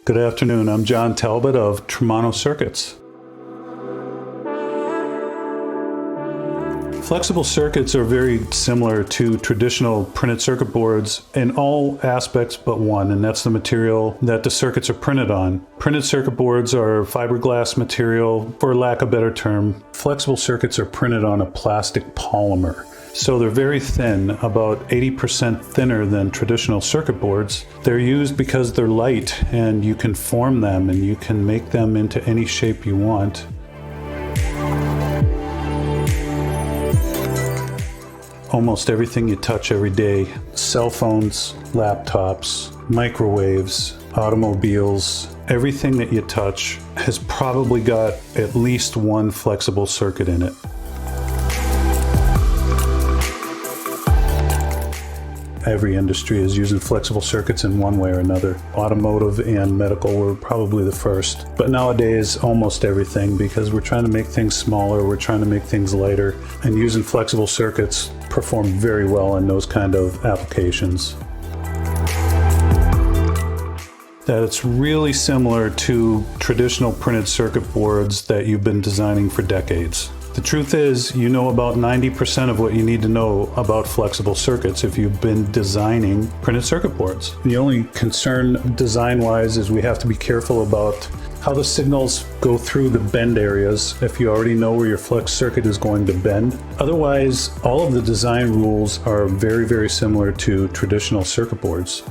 Good afternoon, I'm John Talbot of Tramonto Circuits. Flexible circuits are very similar to traditional printed circuit boards in all aspects but one, and that's the material that the circuits are printed on. Printed circuit boards are fiberglass material, for lack of a better term. Flexible circuits are printed on a plastic polymer. So they're very thin, about 80% thinner than traditional circuit boards. They're used because they're light and you can form them and you can make them into any shape you want. Almost everything you touch every day, cell phones, laptops, microwaves, automobiles, everything that you touch has probably got at least one flexible circuit in it. Every industry is using flexible circuits in one way or another. Automotive and medical were probably the first. But nowadays, almost everything, because we're trying to make things smaller, we're trying to make things lighter, and using flexible circuits perform very well in those kind of applications. That it's really similar to traditional printed circuit boards that you've been designing for decades. The truth is, you know about 90% of what you need to know about flexible circuits if you've been designing printed circuit boards. The only concern design-wise is we have to be careful about how the signals go through the bend areas if you already know where your flex circuit is going to bend. Otherwise, all of the design rules are very, very similar to traditional circuit boards.